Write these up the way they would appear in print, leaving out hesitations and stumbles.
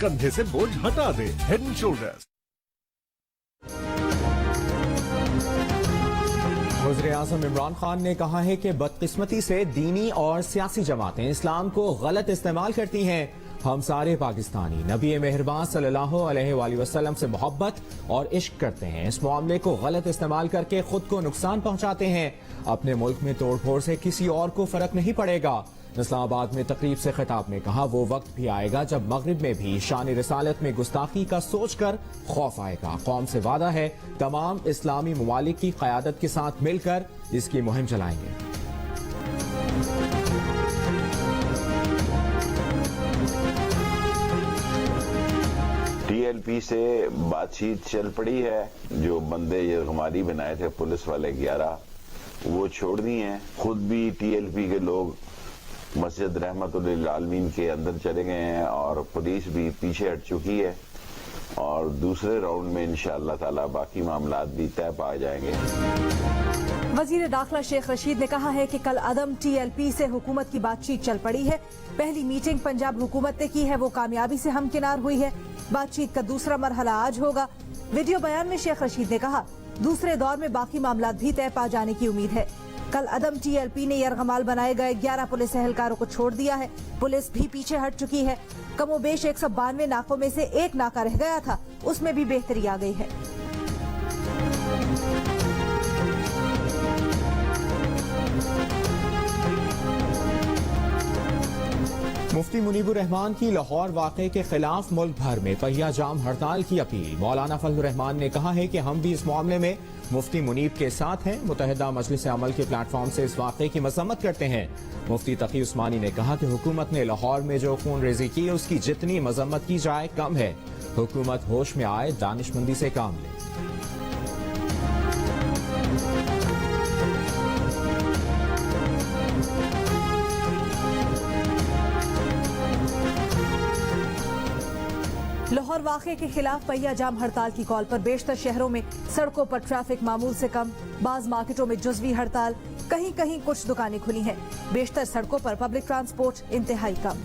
कंधे से बोझ हटा दे। Head and shoulders. वज़ीर-ए-आज़म इमरान खान ने कहा है कि बदकिस्मती से दीनी और सियासी जमातें इस्लाम को गलत इस्तेमाल करती हैं। हम सारे पाकिस्तानी नबी मेहरबान सल्लल्लाहु अलैहि वसल्लम से मोहब्बत और इश्क करते हैं। इस मामले को गलत इस्तेमाल करके खुद को नुकसान पहुंचाते हैं। अपने मुल्क में तोड़ फोड़ से किसी और को फर्क नहीं पड़ेगा। इस्लामाबाद में तकरीब से खिताब में कहा, वो वक्त भी आएगा जब मगरिब में भी शान रिसालत में गुस्ताखी का सोचकर खौफ आएगा। कौम से वादा है तमाम इस्लामी ममालिक की क़यादत के साथ मिलकर इसकी मुहिम चलाएंगे। TLP से बातचीत चल पड़ी है। जो बंदे ये हमारी बनाए थे पुलिस वाले 11, वो छोड़ दिए हैं। खुद भी TLP के लोग मस्जिद रहमतुल्लिल आलमीन के अंदर चले गए हैं और पुलिस भी पीछे हट चुकी है और दूसरे राउंड में इंशाअल्लाह ताला बाकी मामलात भी तय पा जाएंगे। वजीर दाखिला शेख रशीद ने कहा है कि कल अदम TLP से हुकूमत की बातचीत चल पड़ी है। पहली मीटिंग पंजाब हुकूमत ने की है, वो कामयाबी से हमकिनार हुई है। बातचीत का दूसरा मरहला आज होगा। वीडियो बयान में शेख रशीद ने कहा, दूसरे दौर में बाकी मामलात भी तय पा जाने की उम्मीद है। कल अदम TLP ने यरगमाल बनाए गए 11 पुलिस एहलकारों को छोड़ दिया है। पुलिस भी पीछे हट चुकी है। कमोबेश 192 नाकों में से एक नाका रह गया था, उसमें भी बेहतरी आ गई है। मुफ्ती मुनीबुर रहमान की लाहौर वाक़े के खिलाफ मुल्क भर में पहिया जाम हड़ताल की अपील। मौलाना फजलुर रहमान ने कहा है कि हम भी इस मामले में मुफ्ती मुनीब के साथ हैं। मुत्तहिदा मजलिस अमल के प्लेटफॉर्म से इस वाक़े की मज़म्मत करते हैं। मुफ्ती तकी उस्मानी ने कहा कि हुकूमत ने लाहौर में जो खून रेजी की, उसकी जितनी मज़म्मत की जाए कम है। हुकूमत होश में आए, दानिशमंदी से काम ले। लाहौर वाक़े के खिलाफ पहिया जाम हड़ताल की कॉल पर बेशतर शहरों में सड़कों पर ट्रैफिक मामूल से कम। बाज मार्केटों में जुज़वी हड़ताल, कहीं कहीं कुछ दुकानें खुली हैं। बेशतर सड़कों पर पब्लिक ट्रांसपोर्ट इंतहाई कम।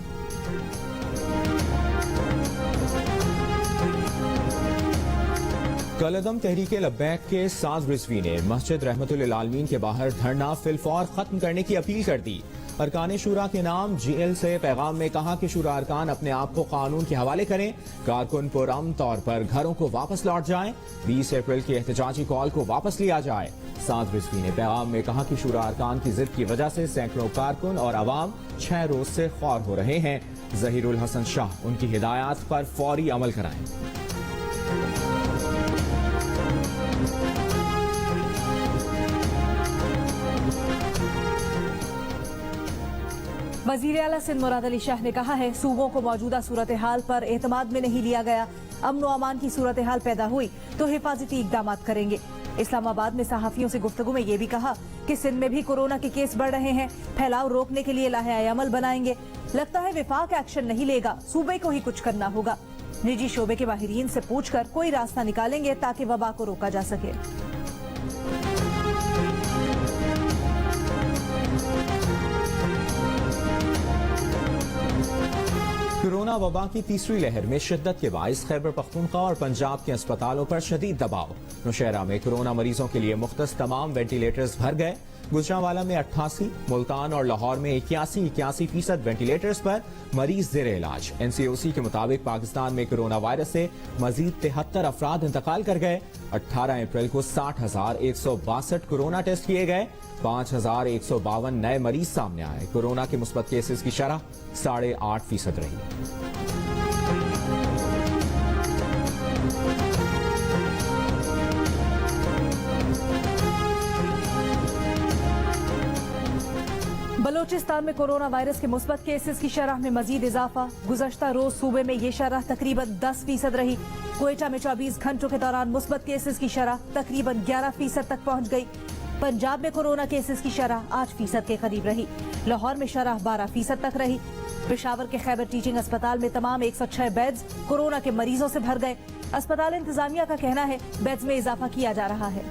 कलअदम तहरीके लब्बैक के साद रिजवी ने मस्जिद रहमतुल्लिल आलमीन के बाहर धरना फिलफौर खत्म करने की अपील कर दी। अरकान शुरा के नाम GL से पैगाम में कहा कि शुरा अरकान अपने आप को कानून के हवाले करें। कारकुन पुरअमन तौर पर घरों को वापस लौट जाएं। 20 अप्रैल की एहतजाजी कॉल को वापस लिया जाए। साद रिजवी ने पैगाम में कहा कि शुरा अरकान की जिद की वजह से सैकड़ों कारकुन और अवाम 6 रोज से खौर हो रहे हैं। जहीरुल हसन शाह उनकी हिदायत पर फौरी अमल कराएं। वजीर आला सिंध मुराद अली शाह ने कहा है, सूबों को मौजूदा सूरत हाल पर एतमाद में नहीं लिया गया। अमन व अमान की सूरत हाल पैदा हुई तो हिफाजती इकदाम करेंगे। इस्लामाबाद में सहाफियों से गुफ्तगू में ये भी कहा कि सिंध में भी कोरोना के केस बढ़ रहे हैं। फैलाव रोकने के लिए लाहे अमल बनाएंगे। लगता है विफाक एक्शन नहीं लेगा, सूबे को ही कुछ करना होगा। निजी शोबे के माहिरीन से पूछकर कोई रास्ता निकालेंगे ताकि वबा को रोका जा सके। कोरोना वबा की तीसरी लहर में शिद्दत के बाइस खैबर पख्तूनख्वा और पंजाब के अस्पतालों पर शदीद दबाव। नौशहरा में कोरोना मरीजों के लिए मुख्तस तमाम वेंटिलेटर्स भर गए। गुजरांवाला में 88, मुल्तान और लाहौर में 81% वेंटिलेटर्स पर मरीज जेर इलाज। NCOC के मुताबिक पाकिस्तान में कोरोना वायरस से मजीद 73 अफराद इंतकाल कर गए। 18 अप्रैल को 60,162 कोरोना टेस्ट किए गए। 5,152 नए मरीज सामने आए। कोरोना के मुस्बत केसेस की शरह 8.5% रही। बलोचिस्तान में कोरोना वायरस के मुस्बत केसेस की शरह में मजीद इजाफा। गुज़श्ता रोज सूबे में ये शरह तकरीबन 10% रही। क्वेटा में 24 घंटों के दौरान मुस्बत केसेस की शरह तकरीबन 11% तक पहुंच गई। पंजाब में कोरोना केसेस की शरह 8% के करीब रही। लाहौर में शरह 12% तक रही। पेशावर के खैबर टीचिंग अस्पताल में तमाम 106 बेड्स कोरोना के मरीजों से भर गए। अस्पताल इंतजामिया का कहना है बेड्स में इजाफा किया जा रहा है।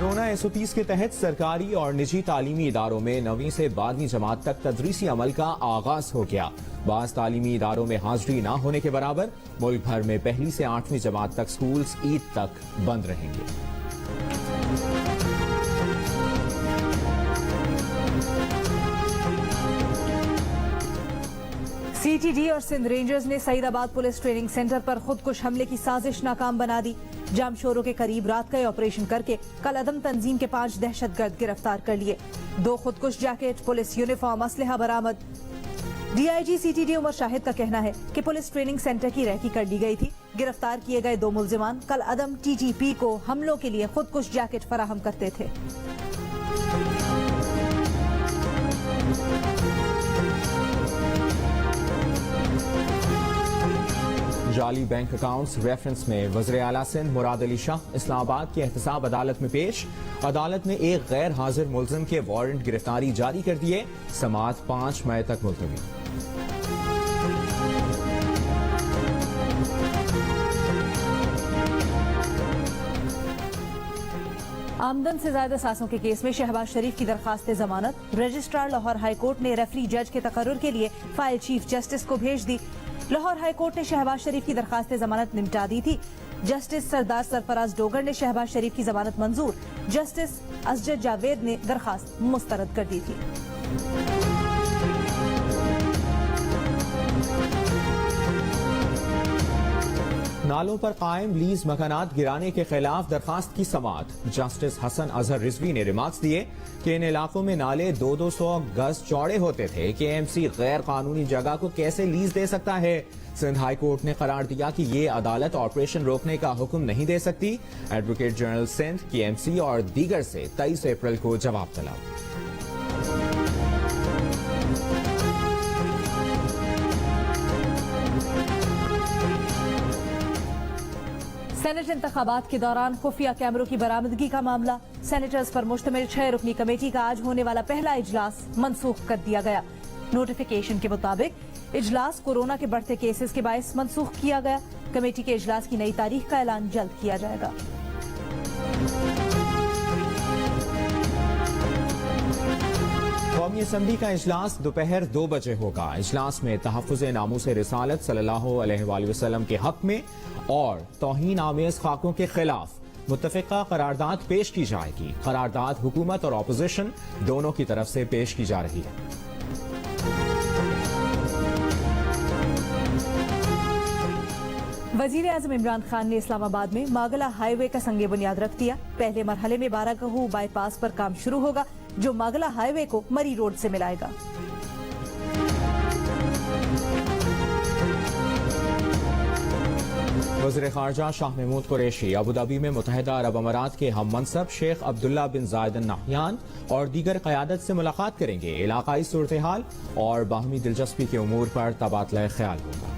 कोरोना SOPs के तहत सरकारी और निजी तालीमी इदारों में 9वीं से 12वीं जमात तक तदरीसी अमल का आगाज हो गया। बाज़ तालीमी इदारों में हाजिरी न होने के बराबर मुल्क भर में 1ली से 8वीं जमात तक स्कूल्स ईद तक बंद रहेंगे। CTD और सिंध रेंजर्स ने सईदाबाद पुलिस ट्रेनिंग सेंटर पर खुदकुश हमले की साजिश नाकाम बना दी। जामशोरों के करीब रात का ये ऑपरेशन करके कल अदम तंजीम के 5 दहशतगर्द गिरफ्तार कर लिए। 2 खुदकुश जैकेट, पुलिस यूनिफॉर्म, असलहा बरामद। DIG CTD उमर शाहिद का कहना है कि पुलिस ट्रेनिंग सेंटर की रैकी कर ली गई थी। गिरफ्तार किए गए 2 मुल्जिमान कल अदम TTP को हमलों के लिए खुदकुश जैकेट फराहम करते थे। जाली बैंक अकाउंट्स रेफरेंस में वज़ीर आला सिंध मुराद अली शाह इस्लामाबाद की एहतसाब अदालत में पेश। अदालत ने एक गैर हाजिर मुल्जिम के वारंट गिरफ्तारी जारी कर दिए। समाअत 5 मई तक मुलतवी। आमदन से ज्यादा सांसों के केस में शहबाज शरीफ की दरखास्त जमानत रजिस्ट्रार लाहौर हाईकोर्ट ने रेफरी जज के तकर्रुर के लिए फाइल चीफ जस्टिस को भेज दी। लाहौर हाईकोर्ट ने शहबाज शरीफ की दरखास्त जमानत निपटा दी थी। जस्टिस सरदार सरफराज डोगर ने शहबाज शरीफ की जमानत मंजूर, जस्टिस असजद जावेद ने दरखास्त मुस्तरद कर दी थी। नालों पर कायम लीज मकानात गिराने के खिलाफ दरखास्त की समाअत। जस्टिस हसन अजहर रिजवी ने रिमार्क्स दिए कि इन इलाकों में नाले 200 गज चौड़े होते थे कि KMC गैर कानूनी जगह को कैसे लीज दे सकता है। सिंध हाई कोर्ट ने करार दिया कि ये अदालत ऑपरेशन रोकने का हुक्म नहीं दे सकती। एडवोकेट जनरल सिंध, KMC और दीगर से 23 अप्रैल को जवाब तलब। सेनेट इंतखाबात के दौरान खुफिया कैमरों की बरामदगी का मामला। सेनेटर्स पर मुश्तमिल 6 रुकनी कमेटी का आज होने वाला पहला इजलास मनसूख कर दिया गया। नोटिफिकेशन के मुताबिक इजलास कोरोना के बढ़ते केसेस के बायस मनसूख किया गया। कमेटी के इजलास की नई तारीख का ऐलान जल्द किया जाएगा। कौमी असम्बली का इजलास दोपहर 2 बजे होगा। इजलास में तहफ़्फ़ुज़ नामूस रिसालत सल्लल्लाहु अलैहि वसल्लम के हक में और तौहीन आमेज़ खाकों के खिलाफ मुत्तफ़िक़ा करारदाद पेश की जाएगी। करारदाद हुकूमत और अपोजिशन दोनों की तरफ से पेश की जा रही है। वजीर आज़म इमरान खान ने इस्लामाबाद में मागला हाईवे का संगे बुनियाद रख दिया। पहले मरहले में बारागहू बाईपास पर काम शुरू होगा, जो मागला हाईवे को मरी रोड से मिलाएगा। वज़ीर ख़ारजा शाह महमूद कुरैशी अबू धाबी में मुत्तहिदा अरब अमारात के हम मनसब शेख अब्दुल्ला बिन जायद अल नहयान और दीगर क़यादत से मुलाकात करेंगे। इलाकाई सूरत हाल और बाहमी दिलचस्पी के उमूर पर तबादला ख्याल होगा।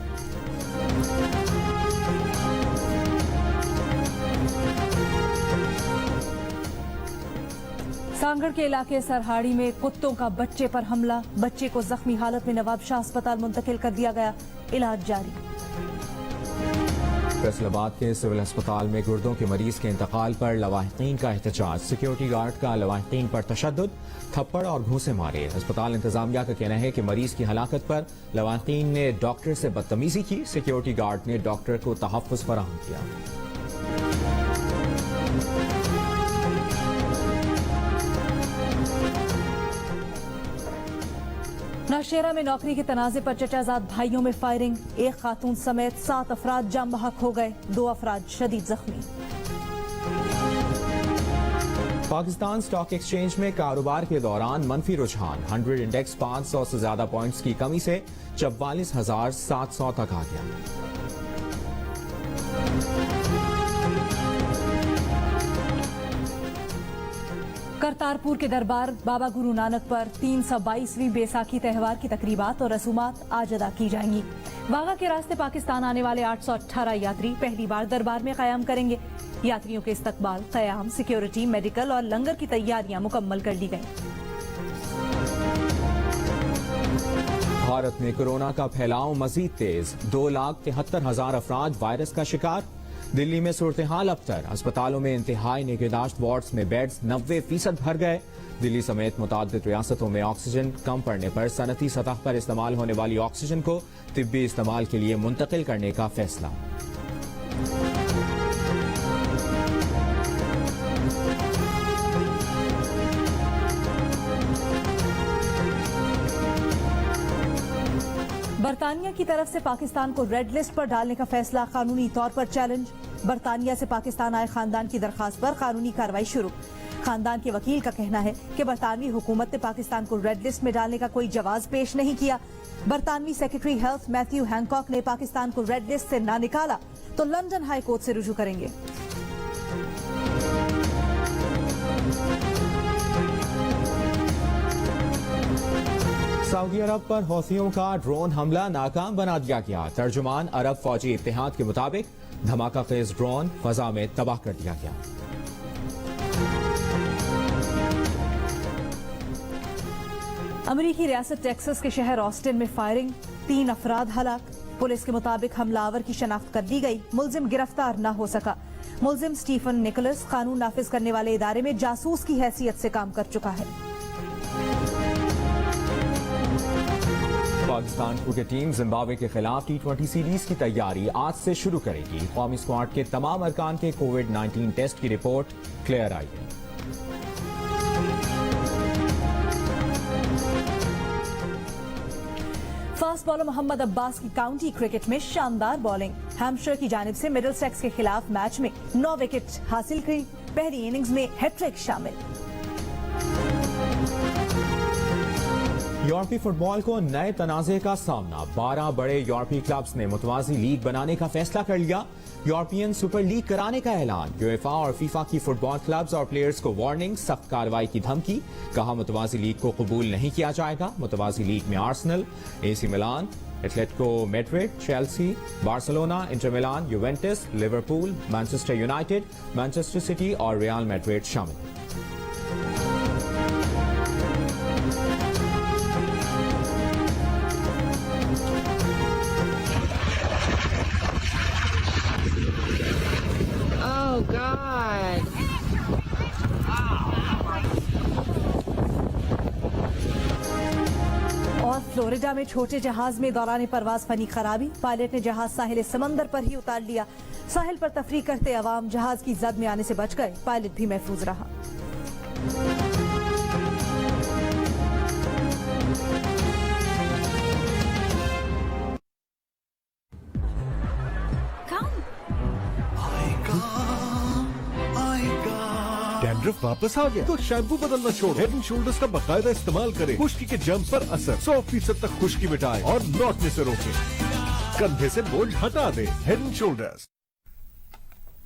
सांगड़ के इलाके सरहाड़ी में कुत्तों का बच्चे पर हमला। बच्चे को जख्मी हालत में नवाब शाह अस्पताल मुंतकिल कर दिया गया, इलाज जारी। फैसलाबाद के सिविल अस्पताल में गुर्दों के मरीज के इंतकाल पर लवाहिकीन का एहतजाज। सिक्योरिटी गार्ड का लवाहिकीन पर तशद्दुद, थप्पड़ और घूंसे मारे। अस्पताल इंतजामिया का कहना है कि मरीज की हलाकत पर लवाहिकीन ने डॉक्टर से बदतमीजी की। सिक्योरिटी गार्ड ने डॉक्टर को तहफ़्फ़ुज़ फराहम किया। नौशेरा में नौकरी के तनाज़े पर चचाजाद भाइयों में फायरिंग। एक खातून समेत 7 अफराद जाम बहक हो गए, 2 अफराद शदीद जख्मी। पाकिस्तान स्टॉक एक्सचेंज में कारोबार के दौरान मनफी रुझान। 100 इंडेक्स 500 से ज्यादा पॉइंट्स की कमी से 44,700 तक आ गया। करतारपुर के दरबार बाबा गुरु नानक पर 322वीं बैसाखी त्यौहार की तकरीबात और रसूमात आज अदा की जाएंगी। वाघा के रास्ते पाकिस्तान आने वाले 818 यात्री पहली बार दरबार में क़याम करेंगे। यात्रियों के इस्तकबाल, क़याम, सिक्योरिटी, मेडिकल और लंगर की तैयारियां मुकम्मल कर ली गई। भारत में कोरोना का फैलाव मजीद तेज। 2,73,000 अफराद वायरस का शिकार। दिल्ली में सूरत-ए-हाल अबतर, अस्पतालों में इंतहाई निगहदाश्त वार्ड्स में बेड्स 90% भर गए। दिल्ली समेत मुताद्दिद रियासतों में ऑक्सीजन कम पड़ने पर सनती सतह पर इस्तेमाल होने वाली ऑक्सीजन को तिब्बी इस्तेमाल के लिए मुंतकिल करने का फैसला। बरतानिया की तरफ से पाकिस्तान को रेड लिस्ट पर डालने का फैसला कानूनी तौर पर चैलेंज। बरतानिया से पाकिस्तान आए खानदान की दरखास्त पर कानूनी कार्रवाई शुरू। खानदान के वकील का कहना है कि बरतानवी हुकूमत ने पाकिस्तान को रेड लिस्ट में डालने का कोई जवाब पेश नहीं किया। बरतानवी सेक्रेटरी हेल्थ मैथ्यू हैंकॉक ने पाकिस्तान को रेड लिस्ट से ना निकाला तो लंदन हाई कोर्ट से रुजू करेंगे। सऊदी अरब पर हौथियों का ड्रोन हमला नाकाम बना दिया गया। तर्जुमान अरब फौजी इत्तेहाद के मुताबिक धमाका खेज ड्रोन फजा में तबाह कर दिया गया। अमेरिकी रियासत टेक्सास के शहर ऑस्टिन में फायरिंग, 3 अफराद हलाक। पुलिस के मुताबिक हमलावर की शनाख्त कर दी गई, मुलजिम गिरफ्तार न हो सका। मुलजिम स्टीफन निकोलस कानून नाफिज करने वाले इदारे में जासूस की हैसियत से काम कर चुका है। पाकिस्तान क्रिकेट टीम जिम्बाब्वे के खिलाफ T20 सीरीज की तैयारी आज से शुरू करेगी। कौमी स्क्वाड के तमाम अरकान के कोविड-19 टेस्ट की रिपोर्ट क्लियर आई है। फास्ट बॉलर मोहम्मद अब्बास की काउंटी क्रिकेट में शानदार बॉलिंग। हैम्पशायर की जानिब से मिडलसेक्स के खिलाफ मैच में 9 विकेट हासिल की। पहली इनिंग्स में हैट्रिक शामिल। यूरोपीय फुटबॉल को नए तनाज़े का सामना। 12 बड़े यूरोपीय क्लब्स ने मुतवाज़ी लीग बनाने का फैसला कर लिया। यूरोपियन सुपर लीग कराने का ऐलान। यूएफए और फीफा की फुटबॉल क्लब्स और प्लेयर्स को वार्निंग, सख्त कार्रवाई की धमकी। कहा मुतवाज़ी लीग को कबूल नहीं किया जाएगा। मुतवाज़ी लीग में Arsenal, AC Milan, Atletico Madrid, Chelsea, Barcelona, Inter Milan, Juventus, Liverpool, Manchester United, Manchester City और रियल मैड्रिड शामिल। और फ्लोरिडा में छोटे जहाज में दौरान परवाज फनी खराबी। पायलट ने जहाज साहिल समंदर पर ही उतार लिया। साहिल पर तफरीक करते अवाम जहाज की जद में आने से बच गए। पायलट भी महफूज रहा। डैंड्रफ वापस आ गया तो शैम्पू बदलना छोड़ो। हेड एंड शोल्डर्स का बाकायदा इस्तेमाल करें। खुश्की के जर्म पर असर 100% तक खुश्की मिटाए और लौटने से रोके। कंधे से बोझ हटा दे। Head and shoulders.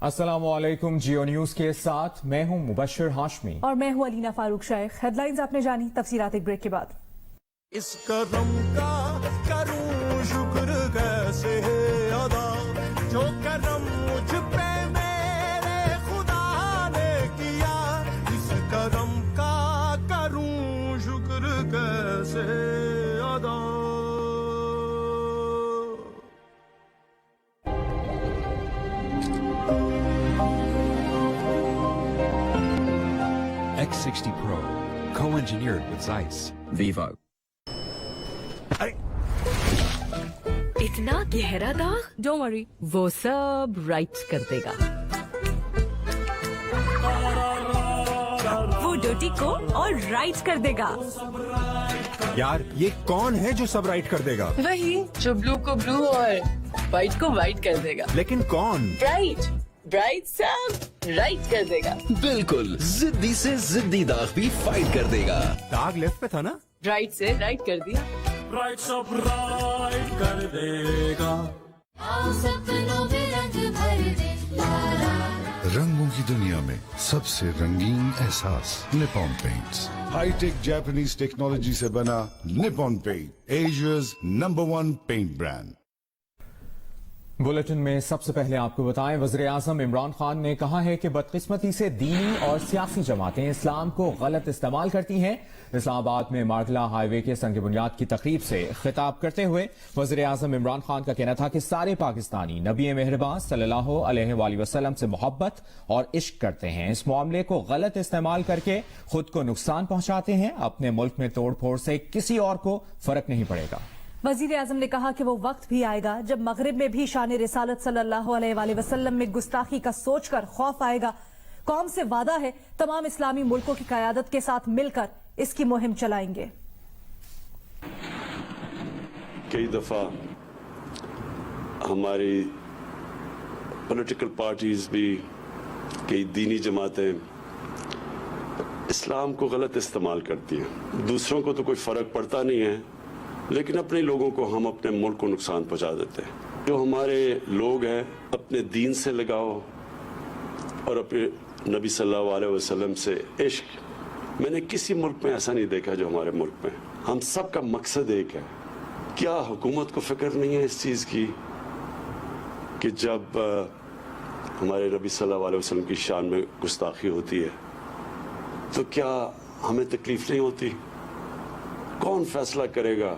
अस्सलामुअलैकुम। जियो न्यूज के साथ मैं हूं मुबश्शिर हाशमी और मैं हूं अलीना फारूक शेख। हेडलाइंस आपने जानी, तफसीरात एक ब्रेक के बाद। इस करम का करूं शुक्र कैसे अदा, जो करम मुझ पे मेरे खुदा ने किया। इस करम का करूं शुक्र कैसे अदा। X60 Pro, co-engineered with Zeiss. Vivo. इतना गहरा दाग, डोंट वरी, वो सब राइट कर देगा। वो डर्टी को और राइट कर देगा। यार ये कौन है जो सब राइट कर देगा? वही जो ब्लू को ब्लू और व्हाइट को व्हाइट कर देगा। लेकिन कौन? ब्राइट सब राइट कर देगा। बिल्कुल, जिद्दी से जिद्दी दाग भी फाइट कर देगा। दाग लेफ्ट पे था ना? राइट से राइट कर दिया। राइट सब राइट कर देगा। सपनों में रंग भर दे। रंगों की दुनिया में सबसे रंगीन एहसास Nippon paints. High tech Japanese technology से बना Nippon paint, Asia's number 1 paint brand. Bulletin में सबसे पहले आपको बताएं, वज़ीर आज़म इमरान खान ने कहा है कि बदकिस्मती से दीनी और सियासी जमातें इस्लाम को गलत इस्तेमाल करती हैं। इस्लामाबाद में मार्गला हाईवे के संग बुनियाद की तकरीब से खिताब करते हुए वज़ीर आज़म इमरान खान का कहना था कि सारे पाकिस्तानी नबी मेहरबान सल्लल्लाहु अलैहि वसल्लम से मोहब्बत और इश्क करते हैं। इस मामले को गलत इस्तेमाल करके खुद को नुकसान पहुंचाते हैं। अपने मुल्क में तोड़ फोड़ से किसी और को फर्क नहीं पड़ेगा। वजीर आजम ने कहा कि वो वक्त भी आएगा जब मगरिब में भी शान रिसालत सल्लल्लाहु अलैहि वसल्लम में गुस्ताखी का सोचकर खौफ आएगा। कौम से वादा है तमाम इस्लामी मुल्कों की क़यादत के साथ मिलकर इसकी मुहिम चलाएंगे। कई दफा हमारी पॉलिटिकल पार्टीज भी, कई दीनी जमातें इस्लाम को गलत इस्तेमाल करती हैं। दूसरों को तो कोई फर्क पड़ता नहीं है, लेकिन अपने लोगों को हम अपने मुल्क को नुकसान पहुंचा देते हैं। जो हमारे लोग हैं अपने दीन से लगाओ और अपने नबी सल्लल्लाहु अलैहि वसल्लम से इश्क, मैंने किसी मुल्क में ऐसा नहीं देखा जो हमारे मुल्क में। हम सब का मकसद एक है। क्या हुकूमत को फिक्र नहीं है इस चीज़ की कि जब हमारे नबी सल्लल्लाहु अलैहि वसल्लम की शान में गुस्ताखी होती है तो क्या हमें तकलीफ नहीं होती? कौन फैसला करेगा?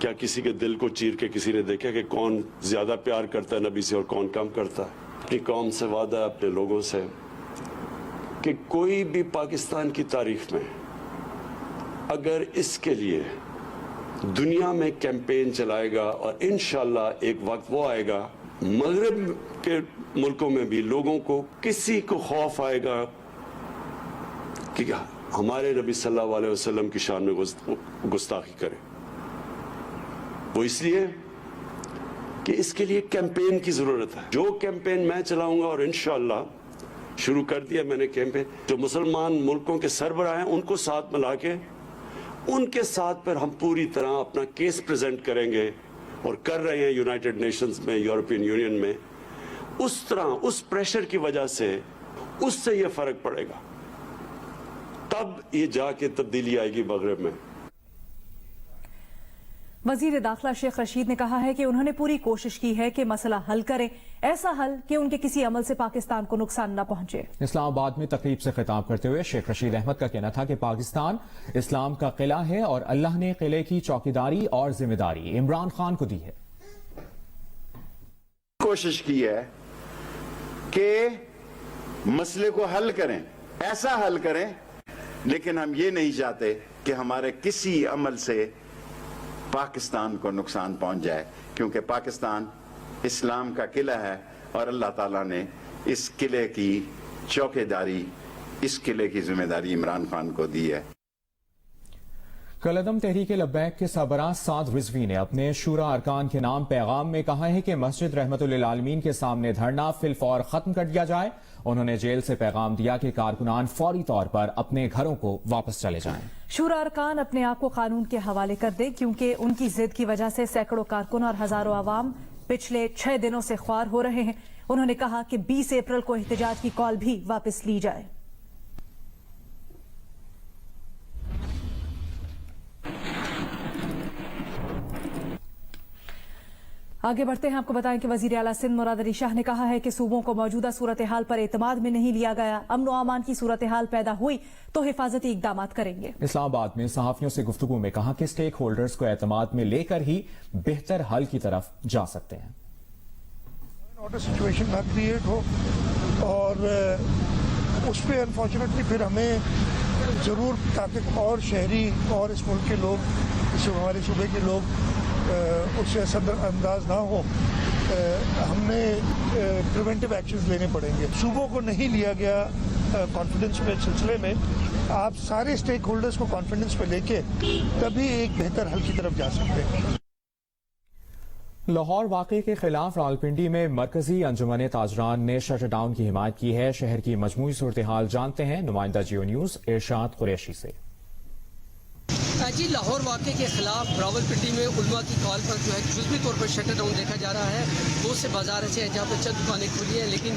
क्या किसी के दिल को चीर के किसी ने देखा कि कौन ज्यादा प्यार करता है नबी से और कौन कम करता है? अपनी कौम से वादा है, अपने लोगों से, कि कोई भी पाकिस्तान की तारीख में अगर इसके लिए दुनिया में कैंपेन चलाएगा और इंशाल्लाह एक वक्त वो आएगा मगरिब के मुल्कों में भी लोगों को किसी को खौफ आएगा कि हमारे नबी सल्लल्लाहु अलैहि वसल्लम की शान में गुस्ताखी करे। वो इसलिए कि इसके लिए कैंपेन की जरूरत है। जो कैंपेन मैं चलाऊंगा और इंशाअल्लाह शुरू कर दिया मैंने कैंपेन, जो मुसलमान मुल्कों के सरबराह हैं उनको साथ मिला के उनके साथ पर हम पूरी तरह अपना केस प्रेजेंट करेंगे और कर रहे हैं यूनाइटेड नेशंस में, यूरोपियन यूनियन में। उस तरह उस प्रेशर की वजह से उससे ये फर्क पड़ेगा, तब ये जाके तब्दीली आएगी मगरिब में। वजीर दाखिला शेख रशीद ने कहा है कि उन्होंने पूरी कोशिश की है कि मसला हल करें, ऐसा हल कि उनके किसी अमल से पाकिस्तान को नुकसान न पहुंचे। इस्लामाबाद में तकरीब से खिताब करते हुए शेख रशीद अहमद का कहना था कि पाकिस्तान इस्लाम का किला है और अल्लाह ने किले की चौकीदारी और जिम्मेदारी इमरान खान को दी है। कोशिश की है कि मसले को हल करें, ऐसा हल करें, लेकिन हम ये नहीं चाहते कि हमारे किसी अमल से पाकिस्तान को नुकसान पहुंच जाए, क्योंकि पाकिस्तान इस्लाम का किला है और अल्लाह ताला ने इस किले की चौकीदारी, इस किले की जिम्मेदारी इमरान खान को दी है। कलअदम तहरीक लब्बैक के सरबराह साद रिजवी ने अपने शूरा अरकान के नाम पैगाम में कहा है कि मस्जिद रहमतुल लिल आलमीन के सामने धरना फिलफौर खत्म कर दिया जाए। उन्होंने जेल से पैगाम दिया कि कारकुनान फौरी तौर पर अपने घरों को वापस चले जाएं। शूरा अरकान अपने आप को कानून के हवाले कर दे, क्योंकि उनकी जिद की वजह से सैकड़ों कारकुन और हजारों अवाम पिछले 6 दिनों से ख्वार हो रहे हैं। उन्होंने कहा कि 20 अप्रैल को एहतजाज की कॉल भी वापस ली जाए। आगे बढ़ते हैं, आपको बताएं कि वजीर आला सिंध मुराद अली शाह ने कहा है कि सूबों को मौजूदा सूरत हाल पर एतमाद में नहीं लिया गया। अमन व अमान की सूरत हाल पैदा हुई तो हिफाजती इकदाम करेंगे। इस्लामाबाद में सहाफियों से गुफ्तगू में कहा कि स्टेक होल्डर्स को एतमाद में लेकर ही बेहतर हल की तरफ जा सकते हैं। ऑर्डर सिचुएशन ना क्रिएट हो और उस पर अनफॉर्चुनेटली फिर हमें ज़रूर, ताकि और शहरी और इस मुल्क के लोग, हमारे सूबे के लोग उससे असरअंदाज ना हो, हमने प्रिवेंटिव एक्शंस लेने पड़ेंगे। सूबों को नहीं लिया गया कॉन्फिडेंस में सिलसिले में, आप सारे स्टेक होल्डर्स को कॉन्फिडेंस में लेके तभी एक बेहतर हल की तरफ जा सकते हैं। लाहौर वाक़े के खिलाफ रावलपिंडी में मरकजी अंजुमन ताजरान ने शटर डाउन की हिमायत की है। शहर की मजमूई सूरत हाल जानते हैं नुमाइंदा जियो न्यूज इरशाद कुरैशी से। جی لاہور واقعے کے خلاف راولپنڈی میں علماء کی کال پر جو ہے جزوی طور پر شٹر ڈاؤن دیکھا جا رہا ہے. بہت سے بازار ایسے ہیں جہاں پر چند دکانیں کھلی ہیں لیکن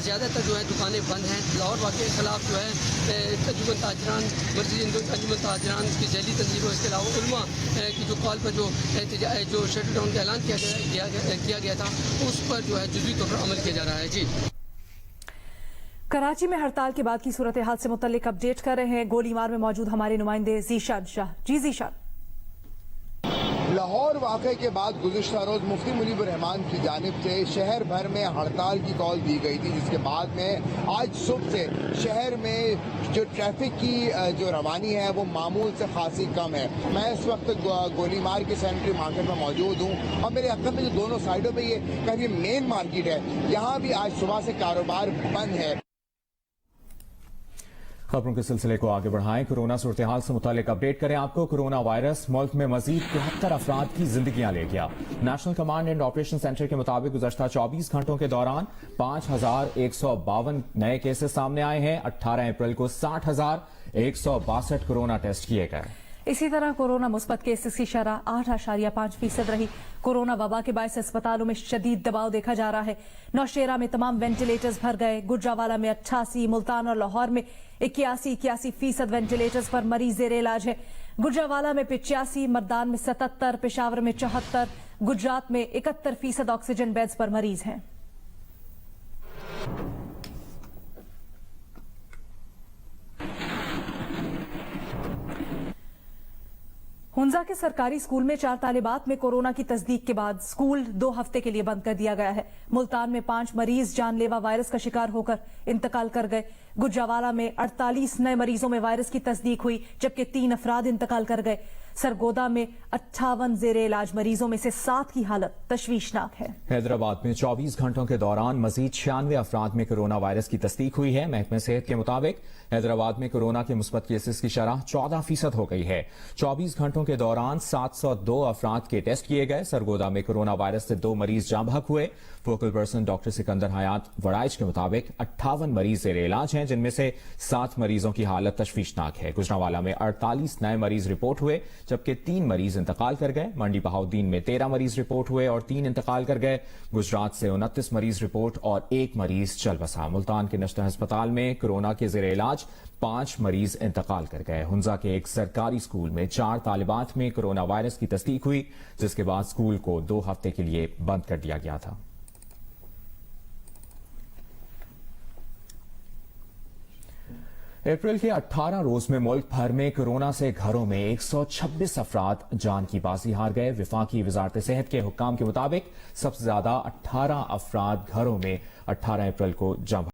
زیادہ تر جو ہے دکانیں بند ہیں. لاہور واقعے کے خلاف جو ہے انجمن تاجران مرکزی انجمن تاجران کی ذیلی تنظیم اور اس کے علاوہ علماء کی جو کال پر جو شٹر ڈاؤن کا اعلان کیا گیا تھا اس پر جو ہے جزوی طور پر عمل کیا جا رہا ہے. جی کراچی میں ہڑتال کے بعد کی صورتحال سے متعلق اپڈیٹ کر رہے ہیں گولی مار میں موجود ہمارے نمائندے ذیشان شاہ. جی ذیشان. لاہور واقعے کے بعد گزشتہ روز مفتی منیب الرحمان کی جانب سے شہر بھر میں ہڑتال کی کال دی گئی تھی جس کے بعد میں آج صبح سے شہر میں جو ٹریفک کی جو روانی ہے وہ معمول سے خاصی کم ہے. میں اس وقت گولی مار کی سینٹری مارکیٹ میں موجود ہوں اور میرے عقب میں جو دونوں سائڈوں پہ یہ مین مارکیٹ ہے یہاں بھی آج صبح سے کاروبار بند ہے. خبروں کے سلسلے کو آگے بڑھائیں. کورونا صورتحال سے متعلق اپڈیٹ کریں آپ کو. کورونا وائرس ملک میں مزید 73 افراد کی زندگیاں لے گیا. National command and operation centre کے مطابق گزشتہ 24 گھنٹوں کے دوران 5152 نئے کیسز سامنے آئے ہیں. 18 اپریل کو 60,162 کورونا ٹیسٹ کیے گئے. اسی طرح کورونا مثبت کیسز کی شرح 8.5% رہی. کورونا وبا کے باعث اسپتالوں میں شدید دباؤ دیکھا جا رہا ہے. نوشیرہ میں تمام وینٹیلیٹرز بھر گئے. گجرانوالہ میں 88, ملتان اور لاہور میں 81% وینٹیلیٹرز پر مریض زیر علاج ہے. گجرانوالہ میں 85, مردان میں 77, پشاور میں 74, گجرات میں 71% آکسیجن بیڈز پر مریض ہیں. ہنزا کے سرکاری اسکول میں 4 طالبات میں کورونا کی تصدیق کے بعد اسکول 2 ہفتے کے لیے بند کر دیا گیا ہے. ملتان میں 5 مریض جان لیوا وائرس کا شکار ہو کر انتقال کر گئے. گجرانوالہ میں 48 نئے مریضوں میں وائرس کی تصدیق ہوئی جبکہ 3 افراد انتقال کر گئے. سرگودا میں 58 زیر علاج مریضوں میں سے 7 کی حالت تشویشناک ہے. حیدرآباد میں 24 گھنٹوں کے دوران مزید 96 افراد میں کورونا وائرس کی تصدیق ہوئی ہے. محکمہ صحت کے مطابق حیدرآباد میں کورونا کے مثبت کیسز کی شرح 14% ہو گئی ہے. 24 گھنٹوں کے دوران 702 افراد کے ٹیسٹ کیے گئے. سرگودا میں کورونا وائرس سے 2 مریض جاں بحق ہوئے. فوکل پرسن ڈاکٹر سکندر حیات وڑائچ کے مطابق 58 مریض زیر علاج ہیں جن میں سے 7 مریضوں کی حالت تشویشناک ہے. گجرانوالہ میں 48 نئے مریض رپورٹ ہوئے جبکہ 3 مریض انتقال کر گئے. منڈی بہاؤدین میں 13 مریض رپورٹ ہوئے اور 3 انتقال کر گئے. گجرات سے 29 مریض رپورٹ اور 1 مریض چل بسا. ملتان کے نشتر ہسپتال میں کورونا کے زیر علاج 5 مریض انتقال کر گئے. ہنزا کے ایک سرکاری اسکول میں 4 طالبات میں کورونا وائرس کی تصدیق ہوئی جس کے بعد اسکول کو 2 ہفتے کے لیے بند کر دیا گیا تھا. اپریل کے 18 روز میں ملک بھر میں کورونا سے گھروں میں 126 افراد جان کی بازی ہار گئے. وفاقی وزارت صحت کے حکام کے مطابق سب سے زیادہ 18 افراد گھروں میں 18 اپریل کو جاں